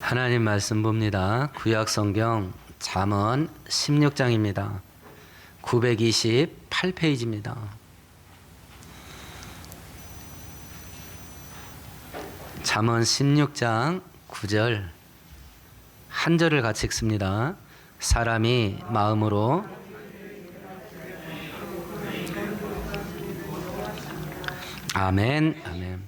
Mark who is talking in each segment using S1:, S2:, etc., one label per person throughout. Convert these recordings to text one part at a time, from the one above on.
S1: 하나님 말씀 봅니다. 구약성경 잠언 16장입니다. 928페이지입니다. 잠언 16장 9절 한 절을 같이 읽습니다. 사람이 마음으로 아멘, 아멘.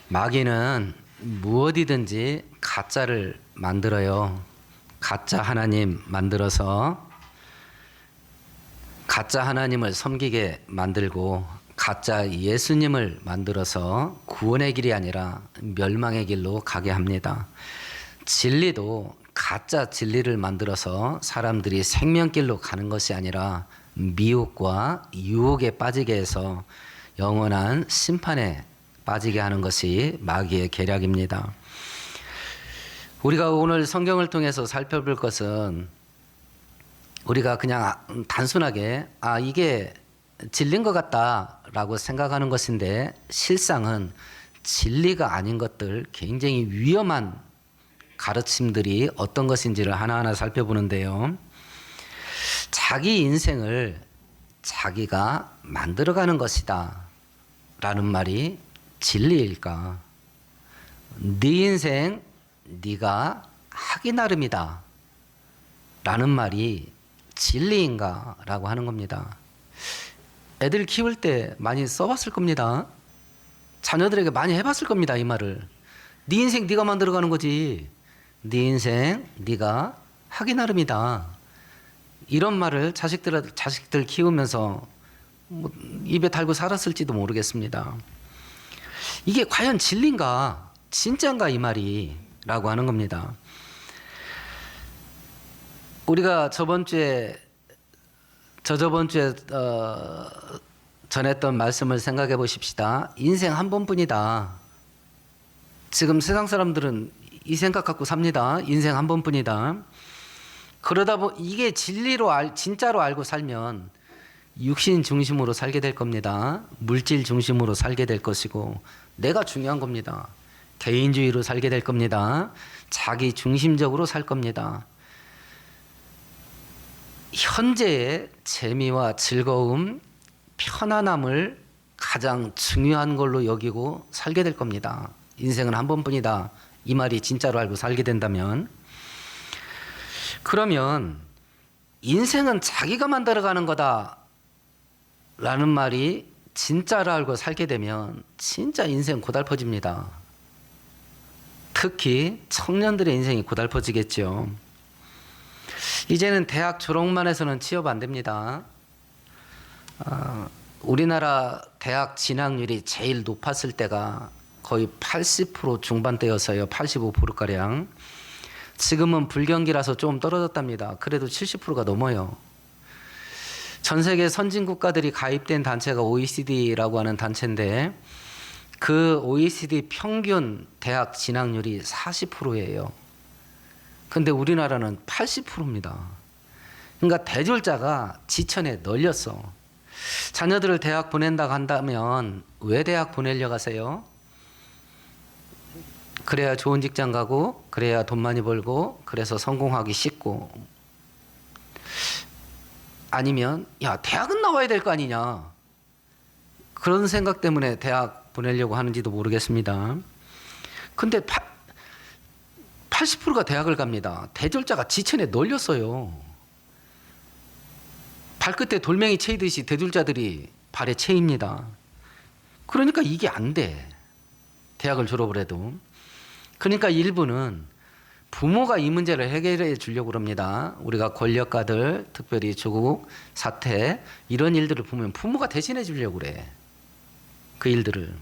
S1: 마귀는 무엇이든지 가짜를 만들어요. 가짜 하나님 만들어서 가짜 하나님을 섬기게 만들고 가짜 예수님을 만들어서 구원의 길이 아니라 멸망의 길로 가게 합니다. 진리도 가짜 진리를 만들어서 사람들이 생명길로 가는 것이 아니라 미혹과 유혹에 빠지게 해서 영원한 심판에 빠지게 하는 것이 마귀의 계략입니다. 우리가 오늘 성경을 통해서 살펴볼 것은 우리가 그냥 단순하게 이게 진리인 것 같다라고 생각하는 것인데 실상은 진리가 아닌 것들, 굉장히 위험한 가르침들이 어떤 것인지를 하나하나 살펴보는데요. 자기 인생을 자기가 만들어가는 것이다 라는 말이 진리일까? 네 인생 네가 하기 나름이다 라는 말이 진리인가? 라고 하는 겁니다. 애들 키울 때 많이 써봤을 겁니다. 자녀들에게 많이 해봤을 겁니다. 이 말을. 네 인생 네가 만들어가는 거지. 네 인생 네가 하기 나름이다. 이런 말을 자식들 키우면서 입에 달고 살았을지도 모르겠습니다. 이게 과연 진리인가? 진짜인가? 이 말이 라고 하는 겁니다. 우리가 저저번 주에 전했던 말씀을 생각해 보십시다. 인생 한 번뿐이다. 지금 세상 사람들은 이 생각 갖고 삽니다. 인생 한 번뿐이다. 그러다 이게 진짜로 알고 살면 육신 중심으로 살게 될 겁니다. 물질 중심으로 살게 될 것이고 내가 중요한 겁니다. 개인주의로 살게 될 겁니다. 자기 중심적으로 살 겁니다. 현재의 재미와 즐거움, 편안함을 가장 중요한 걸로 여기고 살게 될 겁니다. 인생은 한 번뿐이다. 이 말이 진짜로 알고 살게 된다면, 그러면 인생은 자기가 만들어가는 거다 라는 말이 진짜로 알고 살게 되면 진짜 인생 고달퍼집니다. 특히 청년들의 인생이 고달퍼지겠죠. 이제는 대학 졸업만 해서는 취업 안 됩니다. 우리나라 대학 진학률이 제일 높았을 때가 거의 80% 중반대여서요. 85%가량. 지금은 불경기라서 좀 떨어졌답니다. 그래도 70%가 넘어요. 전 세계 선진 국가들이 가입된 단체가 OECD라고 하는 단체인데 그 OECD 평균 대학 진학률이 40%예요. 근데 우리나라는 80%입니다. 그러니까 대졸자가 지천에 널렸어. 자녀들을 대학 보낸다고 한다면 왜 대학 보내려고 하세요? 그래야 좋은 직장 가고, 그래야 돈 많이 벌고, 그래서 성공하기 쉽고. 아니면 야, 대학은 나와야 될 거 아니냐. 그런 생각 때문에 대학 보내려고 하는지도 모르겠습니다. 근데 80%가 대학을 갑니다. 대졸자가 지천에 널렸어요. 발끝에 돌멩이 채이듯이 대졸자들이 발에 채입니다. 그러니까 이게 안 돼. 대학을 졸업을 해도. 그러니까 일부는 부모가 이 문제를 해결해 주려고 합니다. 우리가 권력가들, 특별히 조국 사태 이런 일들을 보면 부모가 대신해 주려고 그래. 그 일들을.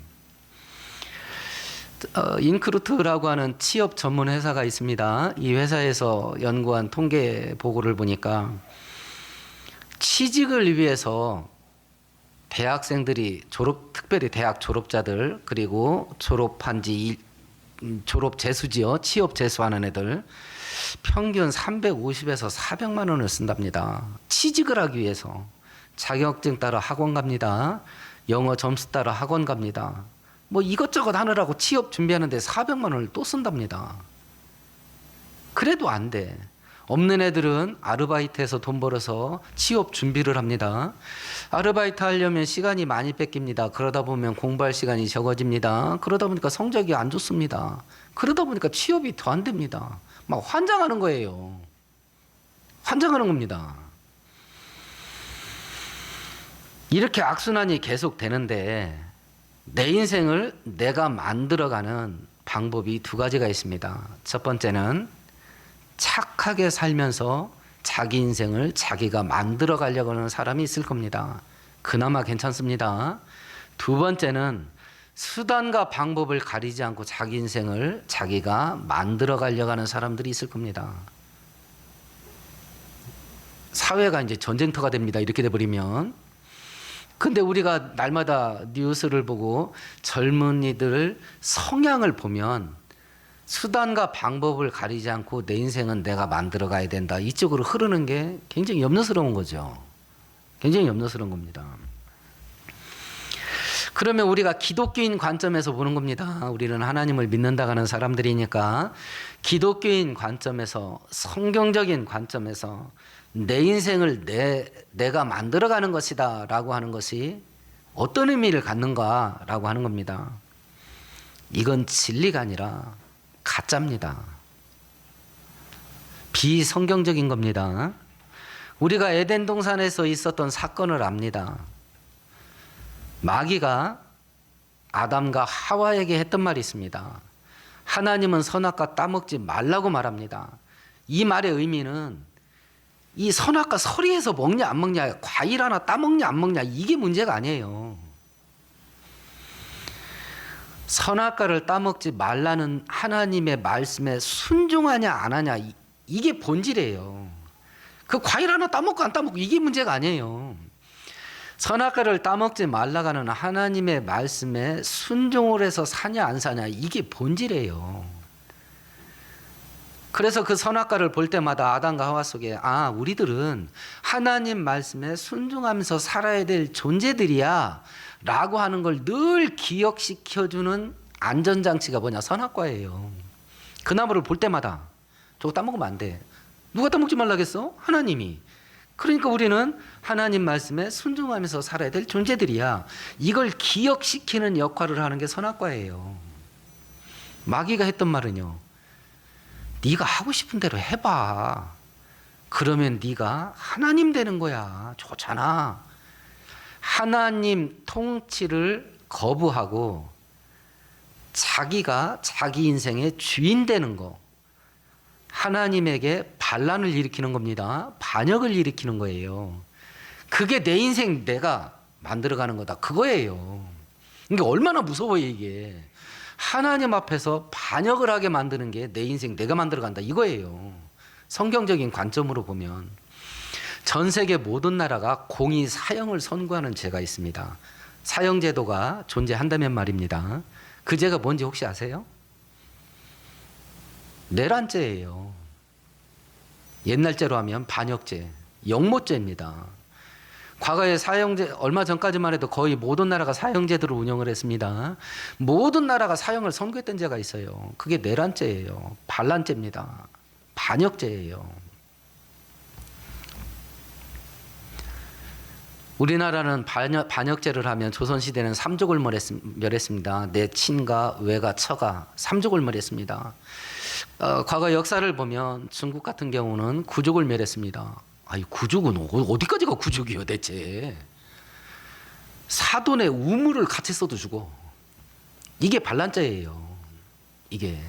S1: 인크루트라고 하는 취업 전문 회사가 있습니다. 이 회사에서 연구한 통계 보고를 보니까 취직을 위해서 대학생들이 특별히 대학 졸업자들, 그리고 졸업 재수지요. 취업 재수하는 애들 평균 350에서 400만 원을 쓴답니다. 취직을 하기 위해서. 자격증 따러 학원 갑니다. 영어 점수 따러 학원 갑니다. 뭐 이것저것 하느라고 취업 준비하는데 400만 원을 또 쓴답니다. 그래도 안 돼. 없는 애들은 아르바이트해서 돈 벌어서 취업 준비를 합니다. 아르바이트 하려면 시간이 많이 뺏깁니다. 그러다 보면 공부할 시간이 적어집니다. 그러다 보니까 성적이 안 좋습니다. 그러다 보니까 취업이 더 안 됩니다. 막 환장하는 거예요. 환장하는 겁니다. 이렇게 악순환이 계속 되는데 내 인생을 내가 만들어가는 방법이 두 가지가 있습니다. 첫 번째는 착하게 살면서 자기 인생을 자기가 만들어 가려고 하는 사람이 있을 겁니다. 그나마 괜찮습니다. 두 번째는 수단과 방법을 가리지 않고 자기 인생을 자기가 만들어 가려고 하는 사람들이 있을 겁니다. 사회가 이제 전쟁터가 됩니다. 이렇게 돼버리면. 근데 우리가 날마다 뉴스를 보고 젊은이들 성향을 보면 수단과 방법을 가리지 않고 내 인생은 내가 만들어 가야 된다. 이쪽으로 흐르는 게 굉장히 염려스러운 거죠. 굉장히 염려스러운 겁니다. 그러면 우리가 기독교인 관점에서 보는 겁니다. 우리는 하나님을 믿는다고 하는 사람들이니까 기독교인 관점에서, 성경적인 관점에서 내 인생을 내가 만들어가는 것이다 라고 하는 것이 어떤 의미를 갖는가라고 하는 겁니다. 이건 진리가 아니라 가짜입니다. 비성경적인 겁니다. 우리가 에덴 동산에서 있었던 사건을 압니다. 마귀가 아담과 하와에게 했던 말이 있습니다. 하나님은 선악과 따먹지 말라고 말합니다. 이 말의 의미는 이 선악과 서리에서 먹냐 안 먹냐, 과일 하나 따먹냐 안 먹냐, 이게 문제가 아니에요. 선악과를 따먹지 말라는 하나님의 말씀에 순종하냐 안 하냐, 이게 본질이에요. 그 과일 하나 따먹고 안 따먹고 이게 문제가 아니에요. 선악과를 따먹지 말라고 하는 하나님의 말씀에 순종을 해서 사냐 안 사냐, 이게 본질이에요. 그래서 그 선악과를 볼 때마다 아담과 하와 속에 우리들은 하나님 말씀에 순종하면서 살아야 될 존재들이야 라고 하는 걸 늘 기억시켜주는 안전장치가 뭐냐? 선악과예요. 그 나무를 볼 때마다 저거 따먹으면 안 돼. 누가 따먹지 말라겠어? 하나님이. 그러니까 우리는 하나님 말씀에 순종하면서 살아야 될 존재들이야. 이걸 기억시키는 역할을 하는 게 선악과예요. 마귀가 했던 말은요, 네가 하고 싶은 대로 해봐. 그러면 네가 하나님 되는 거야. 좋잖아. 하나님 통치를 거부하고 자기가 자기 인생의 주인 되는 거, 하나님에게 반란을 일으키는 겁니다. 반역을 일으키는 거예요. 그게 내 인생 내가 만들어가는 거다, 그거예요. 이게 얼마나 무서워요. 이게 하나님 앞에서 반역을 하게 만드는 게 내 인생 내가 만들어간다, 이거예요. 성경적인 관점으로 보면 전 세계 모든 나라가 공의 사형을 선고하는 죄가 있습니다. 사형제도가 존재한다면 말입니다. 그 죄가 뭔지 혹시 아세요? 내란죄예요. 옛날죄로 하면 반역죄, 영모죄입니다. 과거에 사형제, 얼마 전까지만 해도 거의 모든 나라가 사형제도를 운영을 했습니다. 모든 나라가 사형을 선고했던 죄가 있어요. 그게 내란죄예요. 반란죄입니다. 반역죄예요. 우리나라는 반역죄를 하면 조선시대는 삼족을 멸했습니다. 내 친가, 외가, 처가 삼족을 멸했습니다. 과거 역사를 보면 중국 같은 경우는 구족을 멸했습니다. 아니, 구족은 어디까지가 구족이요 대체. 사돈의 우물을 같이 써도 죽어. 이게 반란죄예요. 이게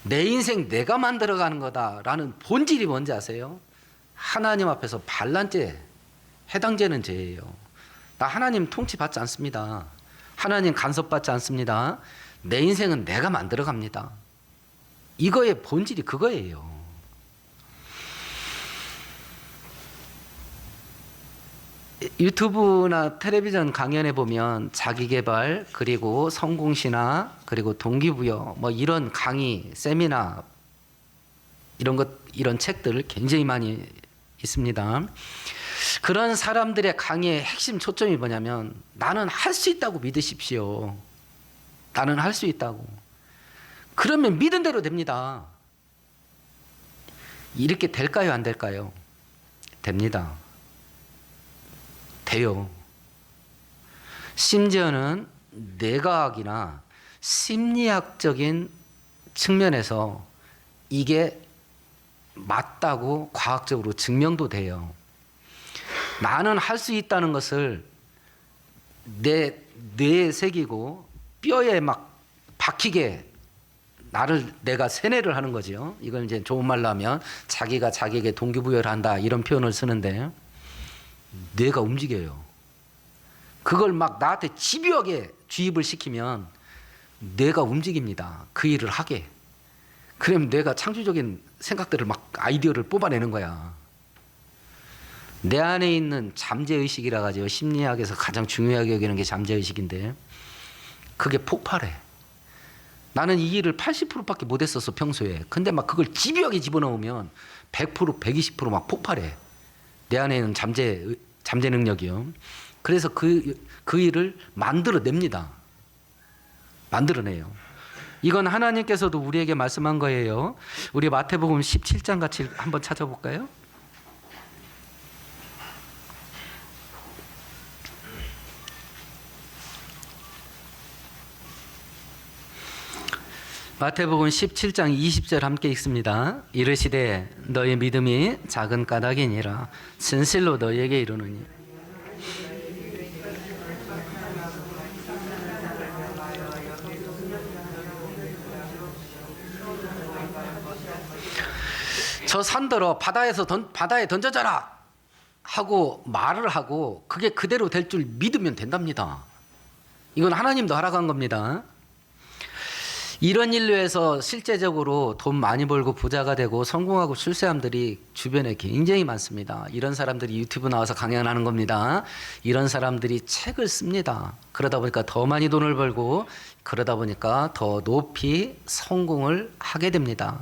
S1: 내 인생 내가 만들어가는 거다라는 본질이 뭔지 아세요? 하나님 앞에서 반란죄, 해당되는 죄예요. 나 하나님 통치 받지 않습니다. 하나님 간섭 받지 않습니다. 내 인생은 내가 만들어 갑니다. 이거의 본질이 그거예요. 유튜브나 텔레비전 강연에 보면 자기계발, 그리고 성공신화, 그리고 동기부여, 뭐 이런 강의, 세미나 이런 책들 굉장히 많이 있습니다. 그런 사람들의 강의의 핵심 초점이 뭐냐면, 나는 할 수 있다고 믿으십시오. 나는 할 수 있다고. 그러면 믿은 대로 됩니다. 이렇게 될까요? 안 될까요? 됩니다. 돼요. 심지어는 뇌과학이나 심리학적인 측면에서 이게 맞다고 과학적으로 증명도 돼요. 나는 할 수 있다는 것을 내 뇌에 새기고 뼈에 막 박히게 내가 세뇌를 하는 거죠. 이걸 이제 좋은 말로 하면 자기가 자기에게 동기부여를 한다 이런 표현을 쓰는데 뇌가 움직여요. 그걸 막 나한테 집요하게 주입을 시키면 뇌가 움직입니다. 그 일을 하게. 그러면 뇌가 창조적인 생각들을 막 아이디어를 뽑아내는 거야. 내 안에 있는 잠재의식이라 하죠. 심리학에서 가장 중요하게 여기는 게 잠재의식인데 그게 폭발해. 나는 이 일을 80%밖에 못했었어 평소에. 근데 막 그걸 집요하게 집어넣으면 100%, 120%막 폭발해. 내 안에 있는 잠재 능력이요. 그래서 그 일을 만들어냅니다. 만들어내요. 이건 하나님께서도 우리에게 말씀한 거예요. 우리 마태복음 17장 같이 한번 찾아볼까요? 마태복음 17장 20절 함께 읽습니다. 이르시되 너의 믿음이 작은 까닭이니라 진실로 너희에게 이르노니 저 산더러 바다에 던져져라 하고 말을 하고 그게 그대로 될 줄 믿으면 된답니다. 이건 하나님도 허락한 겁니다. 이런 일로 해서 실제적으로 돈 많이 벌고 부자가 되고 성공하고 출세함들이 주변에 굉장히 많습니다. 이런 사람들이 유튜브 나와서 강연하는 겁니다. 이런 사람들이 책을 씁니다. 그러다 보니까 더 많이 돈을 벌고 그러다 보니까 더 높이 성공을 하게 됩니다.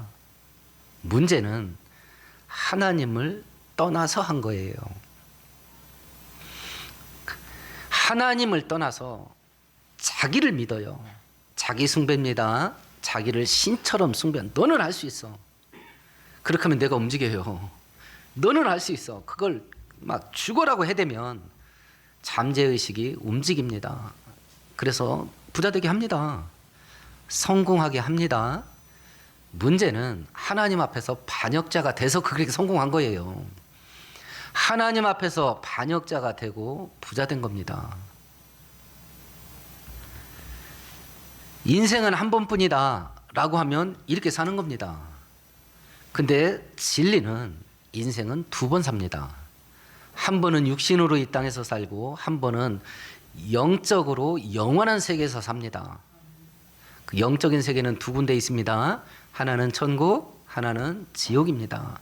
S1: 문제는 하나님을 떠나서 한 거예요. 하나님을 떠나서 자기를 믿어요. 자기 숭배입니다. 자기를 신처럼 숭배. 너는 할 수 있어. 그렇게 하면 내가 움직여요. 너는 할 수 있어. 그걸 막 죽어라고 해대면 잠재의식이 움직입니다. 그래서 부자 되게 합니다. 성공하게 합니다. 문제는 하나님 앞에서 반역자가 돼서 그렇게 성공한 거예요. 하나님 앞에서 반역자가 되고 부자 된 겁니다. 인생은 한 번뿐이다 라고 하면 이렇게 사는 겁니다. 근데 진리는 인생은 두 번 삽니다. 한 번은 육신으로 이 땅에서 살고 한 번은 영적으로 영원한 세계에서 삽니다. 그 영적인 세계는 두 군데 있습니다. 하나는 천국, 하나는 지옥입니다.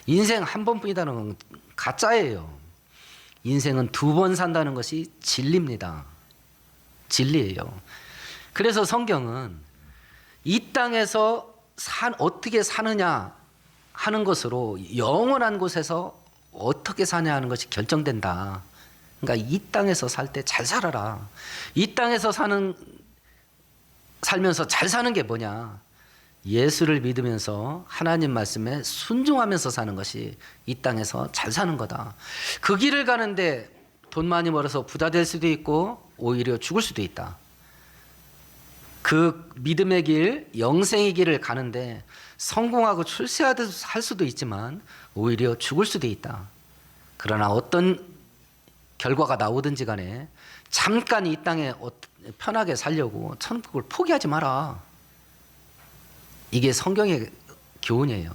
S1: 인생 한 번뿐이다는 건 가짜예요. 인생은 두 번 산다는 것이 진리입니다. 진리예요. 그래서 성경은 이 땅에서 어떻게 사느냐 하는 것으로 영원한 곳에서 어떻게 사냐 하는 것이 결정된다. 그러니까 이 땅에서 살 때 잘 살아라. 이 땅에서 살면서 잘 사는 게 뭐냐? 예수를 믿으면서 하나님 말씀에 순종하면서 사는 것이 이 땅에서 잘 사는 거다. 그 길을 가는데 돈 많이 벌어서 부자 될 수도 있고 오히려 죽을 수도 있다. 그 믿음의 길, 영생의 길을 가는데 성공하고 출세하듯 할 수도 있지만 오히려 죽을 수도 있다. 그러나 어떤 결과가 나오든지 간에 잠깐 이 땅에 편하게 살려고 천국을 포기하지 마라. 이게 성경의 교훈이에요.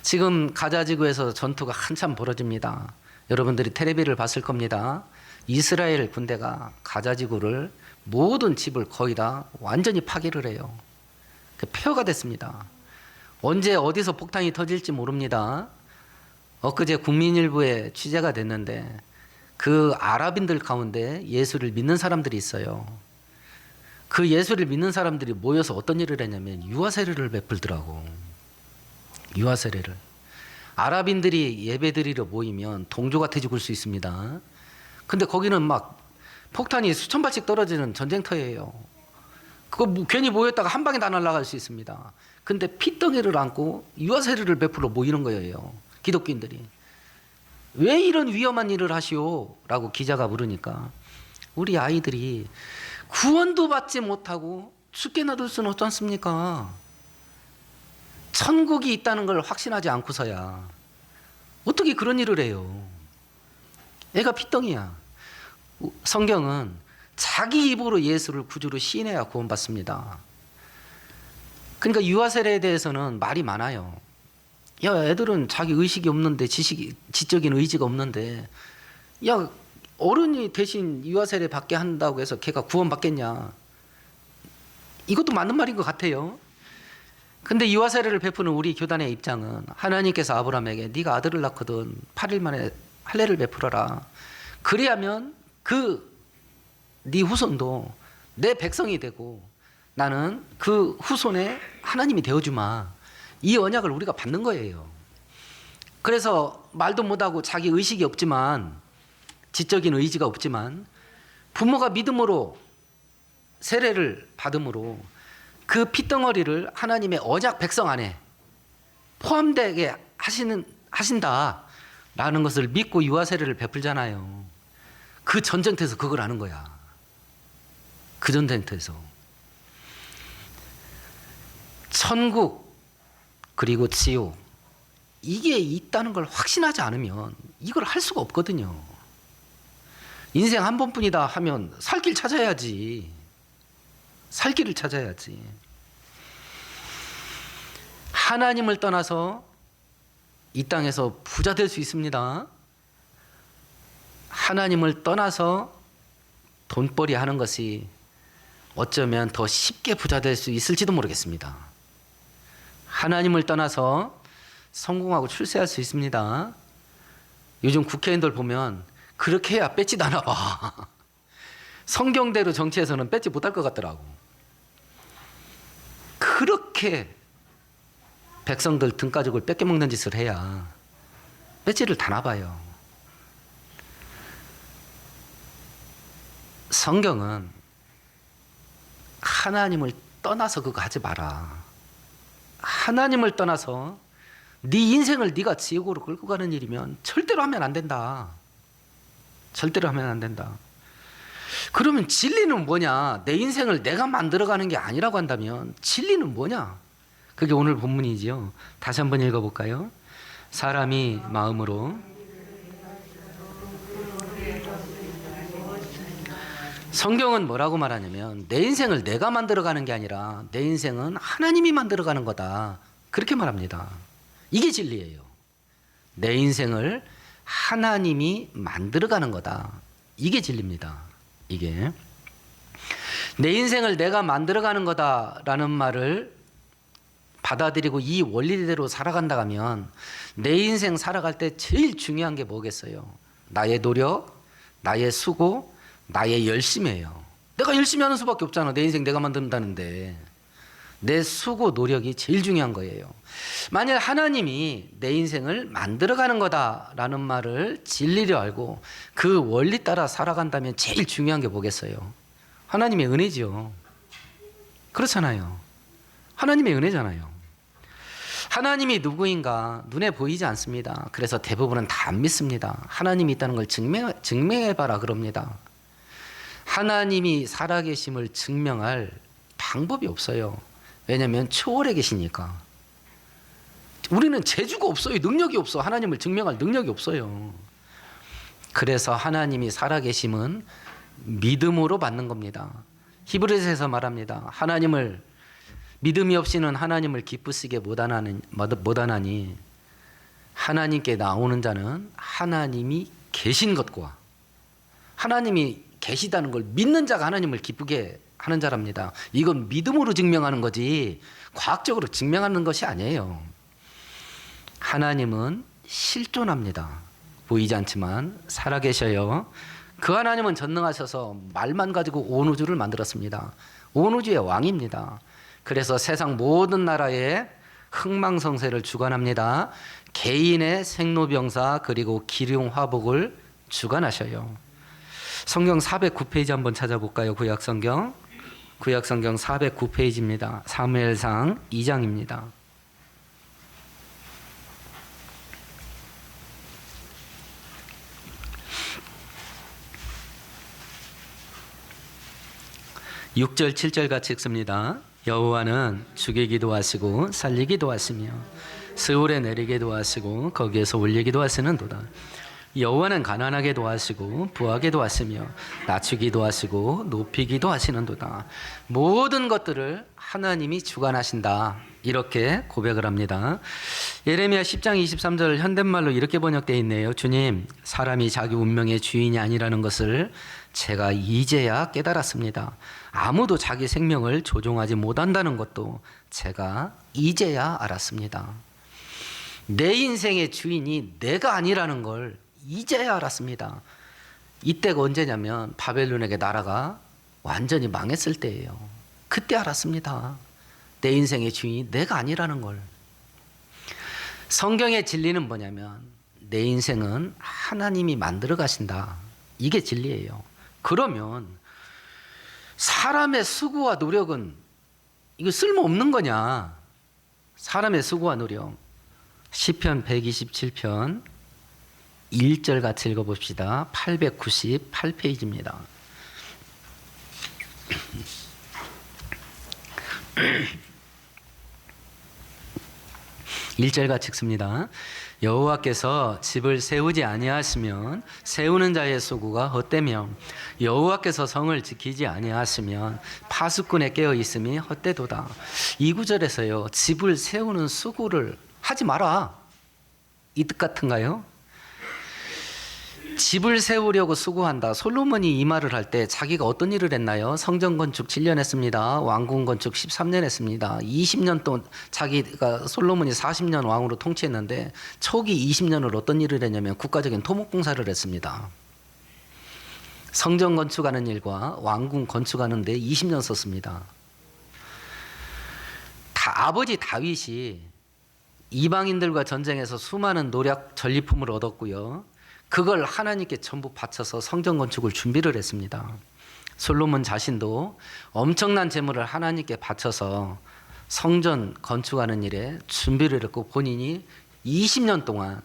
S1: 지금 가자지구에서 전투가 한참 벌어집니다. 여러분들이 텔레비를 봤을 겁니다. 이스라엘 군대가 가자지구를 모든 집을 거의 다 완전히 파괴를 해요. 폐허가 됐습니다. 언제 어디서 폭탄이 터질지 모릅니다. 엊그제 국민일보에 취재가 됐는데 그 아랍인들 가운데 예수를 믿는 사람들이 있어요. 그 예수를 믿는 사람들이 모여서 어떤 일을 했냐면 유아세례를 베풀더라고. 유아세례를. 아랍인들이 예배드리러 모이면 동조가 돼 죽을 수 있습니다. 근데 거기는 막 폭탄이 수천 발씩 떨어지는 전쟁터예요. 그거 괜히 모였다가 한 방에 다 날아갈 수 있습니다. 근데 핏덩이를 안고 유아 세례를 베풀어 모이는 거예요. 기독교인들이. 왜 이런 위험한 일을 하시오? 라고 기자가 물으니까 우리 아이들이 구원도 받지 못하고 죽게 놔둘 수는 없지 않습니까? 천국이 있다는 걸 확신하지 않고서야 어떻게 그런 일을 해요? 애가 핏덩이야. 성경은 자기 입으로 예수를 구주로 시인해야 구원받습니다. 그러니까 유아 세례에 대해서는 말이 많아요. 야, 애들은 자기 의식이 없는데 지적인 의지가 없는데 야, 어른이 대신 유아 세례 받게 한다고 해서 걔가 구원받겠냐? 이것도 맞는 말인 것 같아요. 근데 유아 세례를 베푸는 우리 교단의 입장은 하나님께서 아브라함에게 네가 아들을 낳거든 8일 만에 할례를 베풀어라. 그래야면 네 후손도 내 백성이 되고 나는 그 후손의 하나님이 되어주마. 이 언약을 우리가 받는 거예요. 그래서 말도 못하고 자기 의식이 없지만 지적인 의지가 없지만 부모가 믿음으로 세례를 받음으로 그 핏덩어리를 하나님의 언약 백성 안에 포함되게 하신다라는 것을 믿고 유아 세례를 베풀잖아요. 그 전쟁터에서 그걸 하는 거야. 그 전쟁터에서. 천국 그리고 지옥 이게 있다는 걸 확신하지 않으면 이걸 할 수가 없거든요. 인생 한 번뿐이다 하면 살 길 찾아야지. 살 길을 찾아야지. 하나님을 떠나서 이 땅에서 부자 될 수 있습니다. 하나님을 떠나서 돈벌이 하는 것이 어쩌면 더 쉽게 부자 될 수 있을지도 모르겠습니다. 하나님을 떠나서 성공하고 출세할 수 있습니다. 요즘 국회의원들 보면 그렇게 해야 뺏지도 않아 봐. 성경대로 정치에서는 뺏지 못할 것 같더라고. 그렇게 백성들 등가죽을 뺏겨먹는 짓을 해야 뺏지를 다나 봐요. 성경은 하나님을 떠나서 그거 하지 마라. 하나님을 떠나서 네 인생을 네가 지옥으로 끌고 가는 일이면 절대로 하면 안 된다. 절대로 하면 안 된다. 그러면 진리는 뭐냐? 내 인생을 내가 만들어가는 게 아니라고 한다면 진리는 뭐냐? 그게 오늘 본문이지요. 다시 한번 읽어볼까요? 사람이 마음으로 성경은 뭐라고 말하냐면 내 인생을 내가 만들어가는 게 아니라 내 인생은 하나님이 만들어가는 거다. 그렇게 말합니다. 이게 진리예요. 내 인생을 하나님이 만들어가는 거다. 이게 진리입니다. 이게 내 인생을 내가 만들어가는 거다라는 말을 받아들이고 이 원리대로 살아간다 하면 내 인생 살아갈 때 제일 중요한 게 뭐겠어요? 나의 노력, 나의 수고, 나의 열심이에요. 내가 열심히 하는 수밖에 없잖아. 내 인생 내가 만든다는데 내 수고 노력이 제일 중요한 거예요. 만약 하나님이 내 인생을 만들어가는 거다라는 말을 진리로 알고 그 원리 따라 살아간다면 제일 중요한 게 뭐겠어요? 하나님의 은혜지요. 그렇잖아요. 하나님의 은혜잖아요. 하나님이 누구인가 눈에 보이지 않습니다. 그래서 대부분은 다 안 믿습니다. 하나님이 있다는 걸 증명해봐라 그럽니다. 하나님이 살아계심을 증명할 방법이 없어요. 왜냐하면 초월해 계시니까. 우리는 재주가 없어요. 능력이 없어. 하나님을 증명할 능력이 없어요. 그래서 하나님이 살아계심은 믿음으로 받는 겁니다. 히브리서에서 말합니다. 하나님을 믿음이 없이는 하나님을 기쁘시게 못하나니 하나님께 나오는 자는 하나님이 계신 것과 하나님이 계시다는 걸 믿는 자가 하나님을 기쁘게 하는 자랍니다. 이건 믿음으로 증명하는 거지 과학적으로 증명하는 것이 아니에요. 하나님은 실존합니다. 보이지 않지만 살아계셔요. 그 하나님은 전능하셔서 말만 가지고 온 우주를 만들었습니다. 온 우주의 왕입니다. 그래서 세상 모든 나라에 흥망성쇠를 주관합니다. 개인의 생로병사 그리고 기륭화복을 주관하셔요. 성경 409페이지 한번 찾아볼까요? 구약성경 구약성경 409페이지입니다. 사무엘상 2장입니다. (6절) (7절) 같이 읽습니다. 여호와는 죽이기도 하시고 살리기도 하시며 스올에 내리기도 하시고 거기에서 올리기도 하시는도다. 여호와는 가난하게도 하시고 부하게도 하시며 낮추기도 하시고 높이기도 하시는도다. 모든 것들을 하나님이 주관하신다. 이렇게 고백을 합니다. 예레미야 10장 23절 현대말로 이렇게 번역되어 있네요. 주님, 사람이 자기 운명의 주인이 아니라는 것을 제가 이제야 깨달았습니다. 아무도 자기 생명을 조종하지 못한다는 것도 제가 이제야 알았습니다. 내 인생의 주인이 내가 아니라는 걸 이제야 알았습니다. 이때가 언제냐면 바벨론에게 나라가 완전히 망했을 때예요. 그때 알았습니다. 내 인생의 주인이 내가 아니라는 걸. 성경의 진리는 뭐냐면 내 인생은 하나님이 만들어 가신다. 이게 진리예요. 그러면 사람의 수고와 노력은 이거 쓸모없는 거냐? 사람의 수고와 노력. 시편 127편 1절 같이 읽어봅시다. 898페이지입니다. 1절 같이 읽습니다. 여호와께서 집을 세우지 아니하시면 세우는 자의 수고가 헛되며 여호와께서 성을 지키지 아니하시면 파수꾼의 깨어 있음이 헛되도다. 이 구절에서요, 집을 세우는 수고를 하지 마라, 이 뜻 같은가요? 집을 세우려고 수고한다. 솔로몬이 이 말을 할 때 자기가 어떤 일을 했나요? 성전 건축 7년 했습니다. 왕궁 건축 13년 했습니다. 20년 동안 자기가 솔로몬이 40년 왕으로 통치했는데 초기 20년을 어떤 일을 했냐면 국가적인 토목공사를 했습니다. 성전 건축하는 일과 왕궁 건축하는 데 20년 썼습니다. 아버지 다윗이 이방인들과 전쟁에서 수많은 노략 전리품을 얻었고요. 그걸 하나님께 전부 바쳐서 성전 건축을 준비를 했습니다. 솔로몬 자신도 엄청난 재물을 하나님께 바쳐서 성전 건축하는 일에 준비를 했고 본인이 20년 동안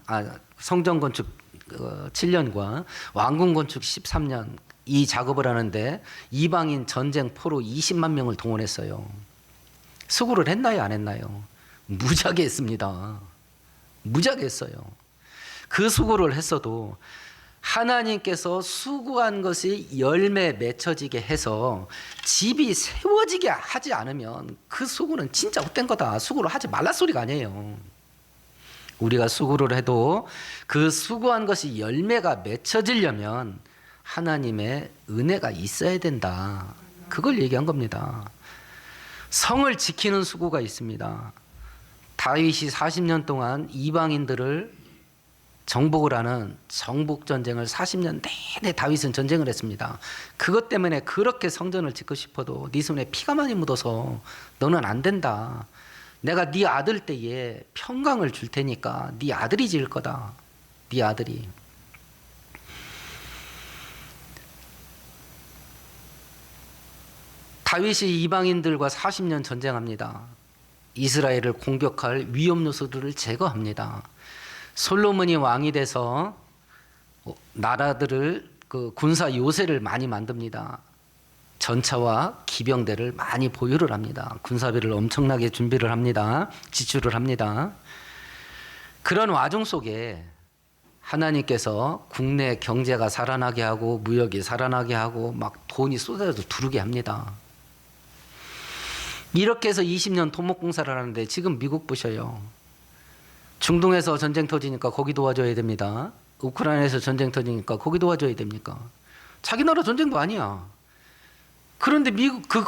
S1: 성전 건축 7년과 왕궁 건축 13년 이 작업을 하는데 이방인 전쟁 포로 20만 명을 동원했어요. 수고를 했나요, 안 했나요? 무지하게 했습니다. 무지하게 했어요. 그 수고를 했어도 하나님께서 수고한 것이 열매 맺혀지게 해서 집이 세워지게 하지 않으면 그 수고는 진짜 헛된 거다. 수고를 하지 말라 소리가 아니에요. 우리가 수고를 해도 그 수고한 것이 열매가 맺혀지려면 하나님의 은혜가 있어야 된다. 그걸 얘기한 겁니다. 성을 지키는 수고가 있습니다. 다윗이 40년 동안 이방인들을 정복을 하는 정복 전쟁을 40년 내내 다윗은 전쟁을 했습니다. 그것 때문에 그렇게 성전을 짓고 싶어도 네 손에 피가 많이 묻어서 너는 안 된다. 내가 네 아들 때에 평강을 줄 테니까 네 아들이 지을 거다. 네 아들이. 다윗이 이방인들과 40년 전쟁합니다. 이스라엘을 공격할 위험 요소들을 제거합니다. 솔로몬이 왕이 돼서 나라들을 군사 요새를 많이 만듭니다. 전차와 기병대를 많이 보유를 합니다. 군사비를 엄청나게 준비를 합니다. 지출을 합니다. 그런 와중 속에 하나님께서 국내 경제가 살아나게 하고 무역이 살아나게 하고 막 돈이 쏟아져 두르게 합니다. 이렇게 해서 20년 토목공사를 하는데 지금 미국 보셔요. 중동에서 전쟁 터지니까 거기 도와줘야 됩니다. 우크라이나에서 전쟁 터지니까 거기 도와줘야 됩니까? 자기 나라 전쟁도 아니야. 그런데 미국, 그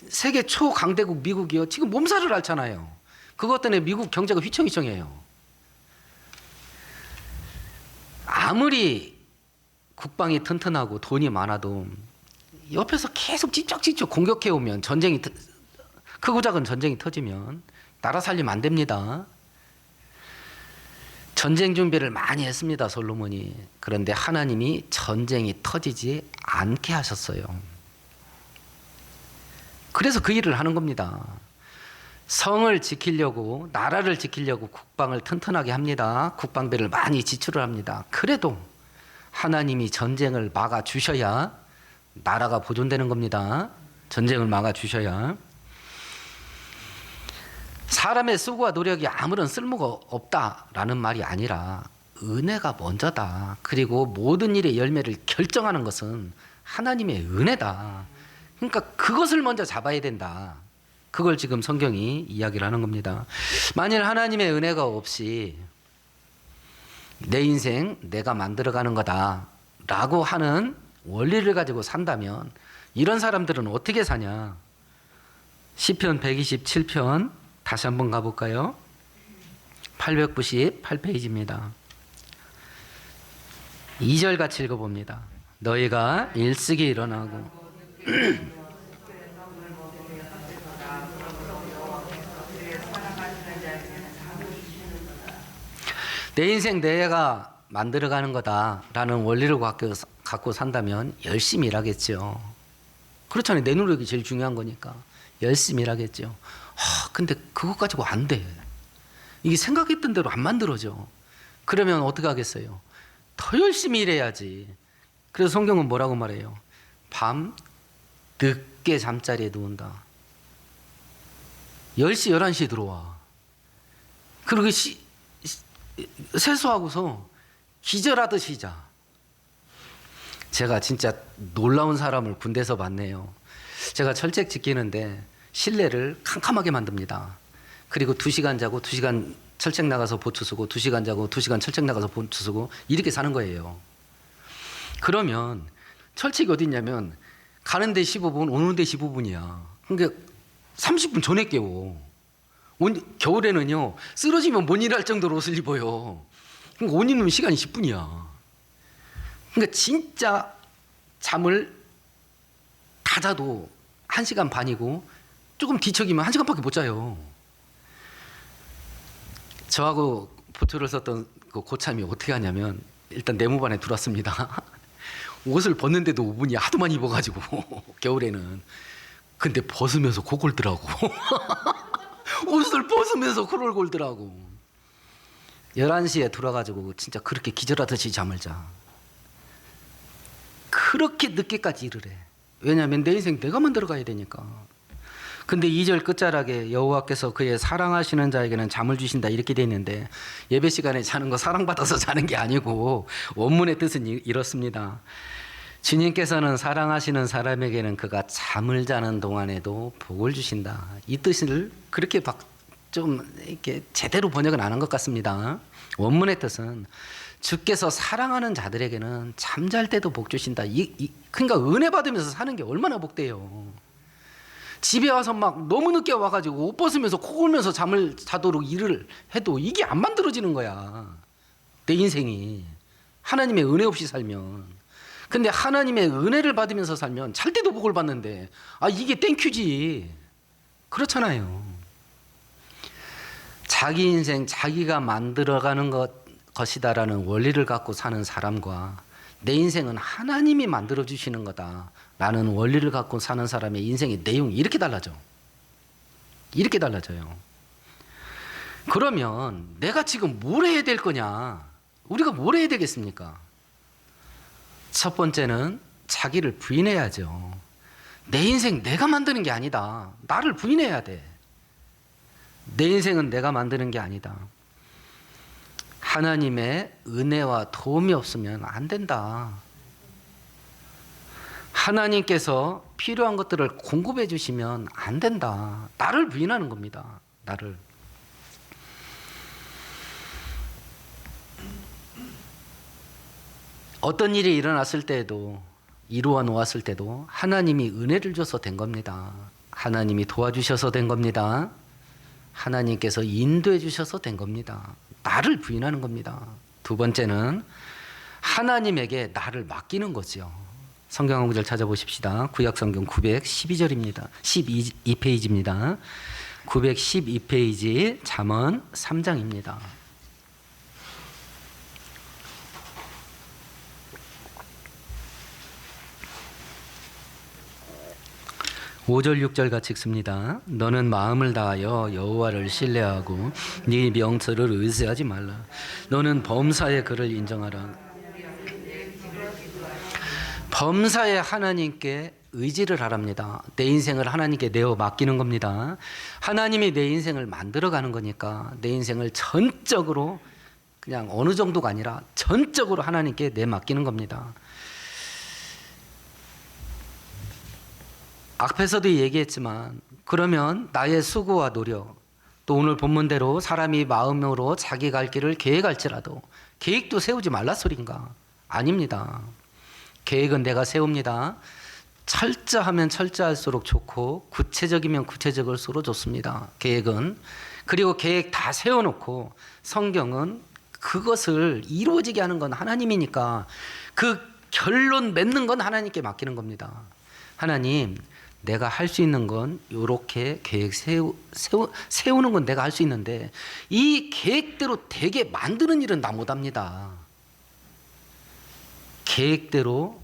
S1: 세계 초강대국 미국이요, 지금 몸살을 앓잖아요. 그것 때문에 미국 경제가 휘청휘청해요. 아무리 국방이 튼튼하고 돈이 많아도 옆에서 계속 찌쩍찌쩍 공격해오면 전쟁이, 크고 작은 전쟁이 터지면 나라 살리면 안 됩니다. 전쟁 준비를 많이 했습니다, 솔로몬이. 그런데 하나님이 전쟁이 터지지 않게 하셨어요. 그래서 그 일을 하는 겁니다. 성을 지키려고, 나라를 지키려고 국방을 튼튼하게 합니다. 국방비를 많이 지출을 합니다. 그래도 하나님이 전쟁을 막아 주셔야 나라가 보존되는 겁니다. 전쟁을 막아 주셔야. 사람의 수고와 노력이 아무런 쓸모가 없다라는 말이 아니라 은혜가 먼저다. 그리고 모든 일의 열매를 결정하는 것은 하나님의 은혜다. 그러니까 그것을 먼저 잡아야 된다. 그걸 지금 성경이 이야기를 하는 겁니다. 만일 하나님의 은혜가 없이 내 인생 내가 만들어가는 거다 라고 하는 원리를 가지고 산다면 이런 사람들은 어떻게 사냐? 시편 127편 다시 한번 가볼까요? 898페이지입니다. 2절 같이 읽어봅니다. 너희가 일찍이 일어나고 내 인생 내가 만들어가는 거다라는 원리를 갖고 산다면 열심히 일하겠죠. 그렇잖아요. 내 노력이 제일 중요한 거니까 열심히 일하겠죠. 근데 그것 가지고 안 돼. 이게 생각했던 대로 안 만들어져. 그러면 어떻게 하겠어요? 더 열심히 일해야지. 그래서 성경은 뭐라고 말해요? 밤 늦게 잠자리에 누운다. 10시, 11시에 들어와. 그리고 세수하고서 기절하듯이 자. 제가 진짜 놀라운 사람을 군대에서 봤네요. 제가 철책 지키는데 실내를 캄캄하게 만듭니다. 그리고 2시간 자고 2시간 철책 나가서 보초 쓰고 2시간 자고 2시간 철책 나가서 보초 쓰고 이렇게 사는 거예요. 그러면 철책이 어디 있냐면 가는데 15분 오는데 15분이야. 그러니까 30분 전에 깨워. 겨울에는요 쓰러지면 못 일할 정도로 옷을 입어요. 그러니까 옷 입는 시간이 10분이야. 그러니까 진짜 잠을 다 자도 1시간 반이고 조금 뒤척이면 1시간밖에 못 자요. 저하고 보초를 썼던 그 고참이 어떻게 하냐면 일단 내무반에 들어왔습니다. 옷을 벗는데도 5분이 하도 많이 입어가지고 겨울에는. 근데 벗으면서 코 골더라고. 옷을 벗으면서 코를 골더라고. 11시에 들어와가지고 진짜 그렇게 기절하듯이 잠을 자. 그렇게 늦게까지 일을 해. 왜냐하면 내 인생 내가 만들어가야 되니까. 근데 2절 끝자락에 여호와께서 그의 사랑하시는 자에게는 잠을 주신다 이렇게 돼 있는데 예배 시간에 자는 거 사랑받아서 자는 게 아니고 원문의 뜻은 이렇습니다. 주님께서는 사랑하시는 사람에게는 그가 잠을 자는 동안에도 복을 주신다. 이 뜻을 그렇게 좀 이렇게 제대로 번역은 안 한 것 같습니다. 원문의 뜻은 주께서 사랑하는 자들에게는 잠잘 때도 복 주신다. 그러니까 은혜 받으면서 사는 게 얼마나 복돼요. 집에 와서 막 너무 늦게 와가지고 옷 벗으면서 코 골면서 잠을 자도록 일을 해도 이게 안 만들어지는 거야. 내 인생이 하나님의 은혜 없이 살면. 근데 하나님의 은혜를 받으면서 살면 잘 때도 복을 받는데 이게 땡큐지. 그렇잖아요. 자기 인생 자기가 만들어가는 것이다라는 원리를 갖고 사는 사람과 내 인생은 하나님이 만들어주시는 거다라는 원리를 갖고 사는 사람의 인생의 내용이 이렇게 달라져. 이렇게 달라져요. 그러면 내가 지금 뭘 해야 될 거냐? 우리가 뭘 해야 되겠습니까? 첫 번째는 자기를 부인해야죠. 내 인생 내가 만드는 게 아니다. 나를 부인해야 돼. 내 인생은 내가 만드는 게 아니다. 하나님의 은혜와 도움이 없으면 안 된다. 하나님께서 필요한 것들을 공급해 주시면 안 된다. 나를 부인하는 겁니다. 나를. 어떤 일이 일어났을 때에도 이루어 놓았을 때도 하나님이 은혜를 줘서 된 겁니다. 하나님이 도와주셔서 된 겁니다. 하나님께서 인도해 주셔서 된 겁니다. 나를 부인하는 겁니다. 두 번째는 하나님에게 나를 맡기는 거죠. 성경 한 구절 찾아보십시다. 구약성경 912절입니다. 12페이지입니다. 912페이지 잠언 3장입니다. 5절 6절 같이 읽습니다. 너는 마음을 다하여 여호와를 신뢰하고 네 명철을 의지하지 말라. 너는 범사의 그를 인정하라. 범사의 하나님께 의지를 하랍니다. 내 인생을 하나님께 내어 맡기는 겁니다. 하나님이 내 인생을 만들어가는 거니까 내 인생을 전적으로 그냥 어느 정도가 아니라 전적으로 하나님께 내 맡기는 겁니다. 앞에서도 얘기했지만 그러면 나의 수고와 노력, 또 오늘 본문대로 사람이 마음으로 자기 갈 길을 계획할지라도 계획도 세우지 말라 소린가? 아닙니다. 계획은 내가 세웁니다. 철저하면 철저할수록 좋고 구체적이면 구체적일수록 좋습니다. 계획은. 그리고 계획 다 세워놓고 성경은 그것을 이루어지게 하는 건 하나님이니까 그 결론 맺는 건 하나님께 맡기는 겁니다. 하나님, 내가 할 수 있는 건 이렇게 계획 세우는 건 내가 할 수 있는데 이 계획대로 되게 만드는 일은 나 못합니다. 계획대로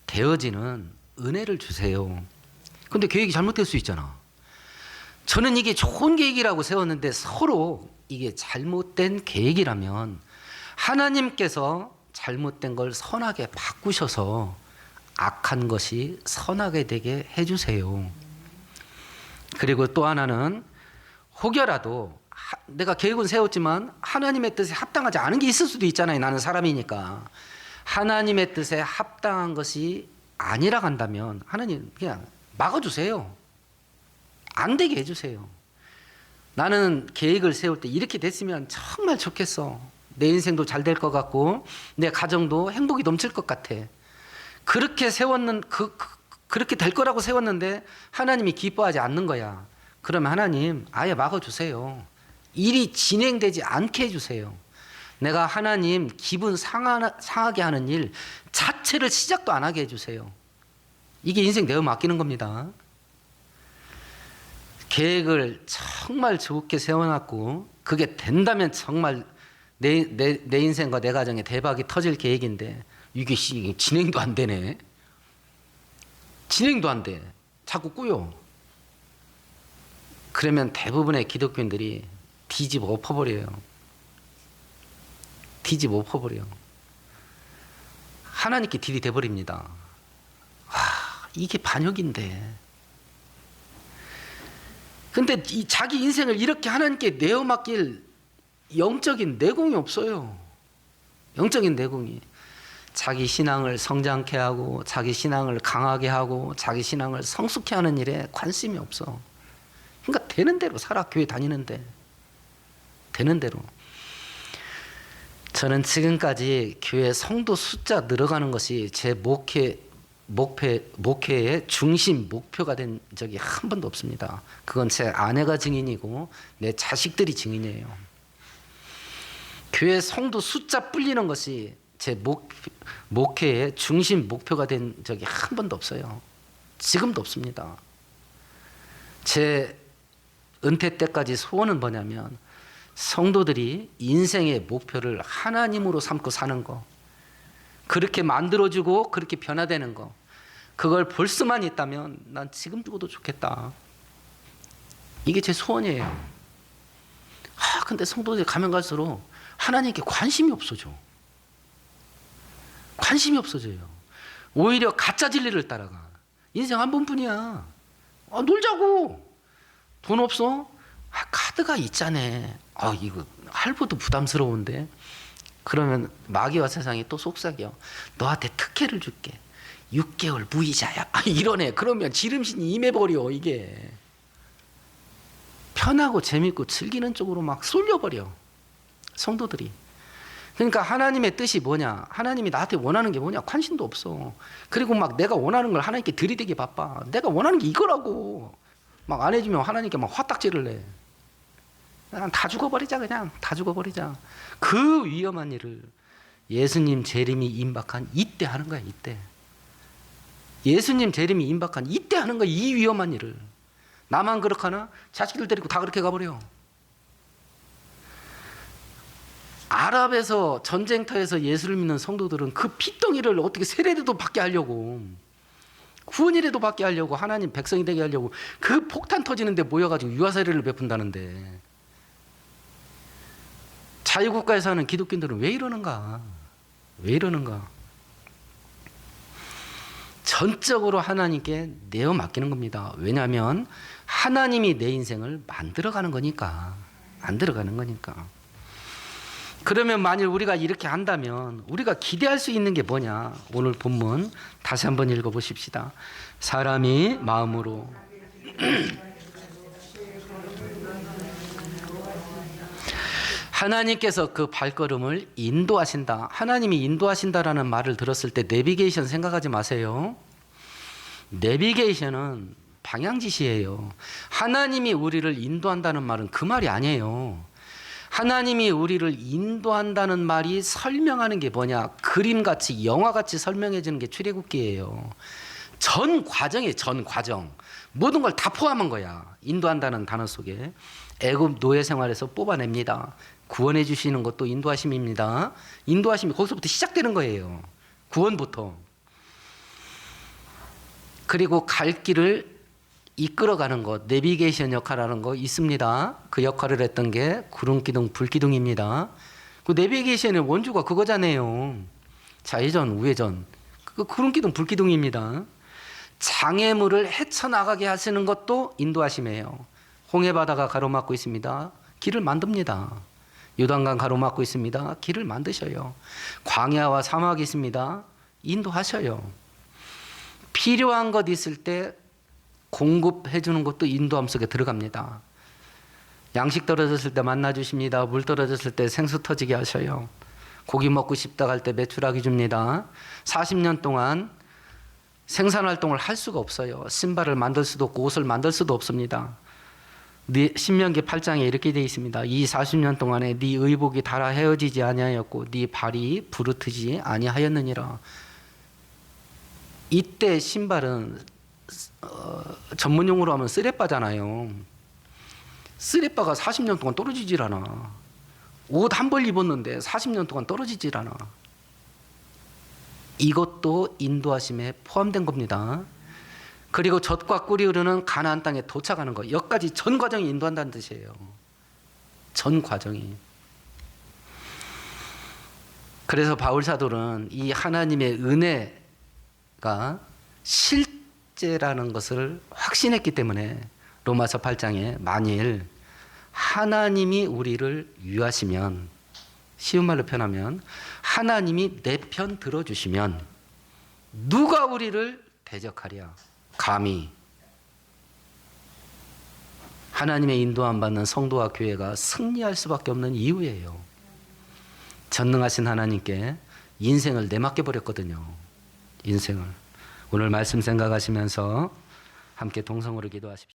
S1: 되어지는 은혜를 주세요. 근데 계획이 잘못될 수 있잖아. 저는 이게 좋은 계획이라고 세웠는데 서로 이게 잘못된 계획이라면 하나님께서 잘못된 걸 선하게 바꾸셔서 악한 것이 선하게 되게 해주세요. 그리고 또 하나는 혹여라도 내가 계획은 세웠지만 하나님의 뜻에 합당하지 않은 게 있을 수도 있잖아요. 나는 사람이니까. 하나님의 뜻에 합당한 것이 아니라 간다면 하나님 그냥 막아주세요. 안 되게 해주세요. 나는 계획을 세울 때 이렇게 됐으면 정말 좋겠어. 내 인생도 잘 될 것 같고 내 가정도 행복이 넘칠 것 같아. 그렇게 그렇게 될 거라고 세웠는데 하나님이 기뻐하지 않는 거야. 그러면 하나님 아예 막아주세요. 일이 진행되지 않게 해주세요. 내가 하나님 기분 상하게 하는 일 자체를 시작도 안 하게 해주세요. 이게 인생 내어 맡기는 겁니다. 계획을 정말 좋게 세워놨고 그게 된다면 정말 내 인생과 내 가정에 대박이 터질 계획인데 이게 진행도 안 되네. 진행도 안 돼. 자꾸 꾸요. 그러면 대부분의 기독교인들이 뒤집어 엎어버려요. 뒤집어 엎어버려요. 하나님께 딜이 돼버립니다. 이게 반역인데. 근데 자기 인생을 이렇게 하나님께 내어 맡길 영적인 내공이 없어요. 영적인 내공이. 자기 신앙을 성장케 하고 자기 신앙을 강하게 하고 자기 신앙을 성숙케 하는 일에 관심이 없어. 그러니까 되는 대로 살아. 교회 다니는데 되는 대로. 저는 지금까지 교회 성도 숫자 늘어가는 것이 제 목회의 중심 목표가 된 적이 한 번도 없습니다. 그건 제 아내가 증인이고 내 자식들이 증인이에요. 교회 성도 숫자 불리는 것이 제 목회의 중심 목표가 된 적이 한 번도 없어요. 지금도 없습니다. 제 은퇴 때까지 소원은 뭐냐면 성도들이 인생의 목표를 하나님으로 삼고 사는 거, 그렇게 만들어주고 그렇게 변화되는 거, 그걸 볼 수만 있다면 난 지금 죽어도 좋겠다. 이게 제 소원이에요. 근데 성도들이 가면 갈수록 하나님께 관심이 없어져. 관심이 없어져요. 오히려 가짜 진리를 따라가. 인생 한 번뿐이야. 놀자고. 돈 없어? 카드가 있잖아. 이거 할부도 부담스러운데. 그러면 마귀와 세상이 또 속삭여. 너한테 특혜를 줄게. 6개월 무이자야. 이러네. 그러면 지름신이 임해버려. 이게 편하고 재밌고 즐기는 쪽으로 막 쏠려버려. 성도들이. 그러니까 하나님의 뜻이 뭐냐, 하나님이 나한테 원하는 게 뭐냐, 관심도 없어. 그리고 막 내가 원하는 걸 하나님께 들이대기 바빠. 내가 원하는 게 이거라고. 막 안 해주면 하나님께 막 화딱지를 내. 그냥 다 죽어버리자. 그냥 다 죽어버리자. 그 위험한 일을 예수님 재림이 임박한 이때 하는 거야. 이때. 예수님 재림이 임박한 이때 하는 거야. 이 위험한 일을. 나만 그렇게하나? 자식들 데리고 다 그렇게 가버려. 아랍에서 전쟁터에서 예수를 믿는 성도들은 그 피덩이를 어떻게 세례도 받게 하려고 구원이라도 받게 하려고, 하나님 백성이 되게 하려고 그 폭탄 터지는데 모여가지고 유아세례를 베푼다는데, 자유국가에 사는 기독교인들은 왜 이러는가? 왜 이러는가? 전적으로 하나님께 내어 맡기는 겁니다. 왜냐하면 하나님이 내 인생을 만들어가는 거니까. 만들어가는 거니까. 그러면 만일 우리가 이렇게 한다면 우리가 기대할 수 있는 게 뭐냐? 오늘 본문 다시 한번 읽어보십시다. 사람이 마음으로 하나님께서 그 발걸음을 인도하신다. 하나님이 인도하신다라는 말을 들었을 때 내비게이션 생각하지 마세요. 내비게이션은 방향지시예요. 하나님이 우리를 인도한다는 말은 그 말이 아니에요. 하나님이 우리를 인도한다는 말이 설명하는 게 뭐냐? 그림같이 영화같이 설명해 주는 게 출애굽기예요. 전 과정이에요. 전 과정. 모든 걸 다 포함한 거야. 인도한다는 단어 속에. 애굽 노예 생활에서 뽑아냅니다. 구원해 주시는 것도 인도하심입니다. 인도하심이 거기서부터 시작되는 거예요. 구원부터. 그리고 갈 길을 이끌어가는 것, 내비게이션 역할하는 거 있습니다. 그 역할을 했던 게 구름기둥, 불기둥입니다. 그 내비게이션의 원주가 그거잖아요. 좌회전, 우회전. 그 구름기둥, 불기둥입니다. 장애물을 헤쳐나가게 하시는 것도 인도하심이에요. 홍해바다가 가로막고 있습니다. 길을 만듭니다. 요단강 가로막고 있습니다. 길을 만드셔요. 광야와 사막이 있습니다. 인도하셔요. 필요한 것 있을 때 공급해 주는 것도 인도함 속에 들어갑니다. 양식 떨어졌을 때 만나 주십니다. 물 떨어졌을 때 생수 터지게 하셔요. 고기 먹고 싶다 할 때 메추라기 줍니다. 40년 동안 생산활동을 할 수가 없어요. 신발을 만들 수도 없고 옷을 만들 수도 없습니다. 신명기 8장에 이렇게 되어 있습니다. 이 40년 동안에 네 의복이 닳아 헤어지지 아니하였고 네 발이 부르트지 아니하였느니라. 이때 신발은 전문 용어로 하면 쓰레빠잖아요. 쓰레빠가 40년 동안 떨어지질 않아. 옷 한 벌 입었는데 40년 동안 떨어지질 않아. 이것도 인도하심에 포함된 겁니다. 그리고 젖과 꿀이 흐르는 가나안 땅에 도착하는 것, 여기까지 전 과정이 인도한다는 뜻이에요. 전 과정이. 그래서 바울 사도는 이 하나님의 은혜가 실제라는 것을 확신했기 때문에 로마서 8장에 만일 하나님이 우리를 위하시면, 쉬운 말로 표현하면 하나님이 내 편 들어주시면 누가 우리를 대적하랴? 감히. 하나님의 인도함 받는 성도와 교회가 승리할 수밖에 없는 이유예요. 전능하신 하나님께 인생을 내맡겨 버렸거든요. 인생을. 오늘 말씀 생각하시면서 함께 동성으로 기도하십시오.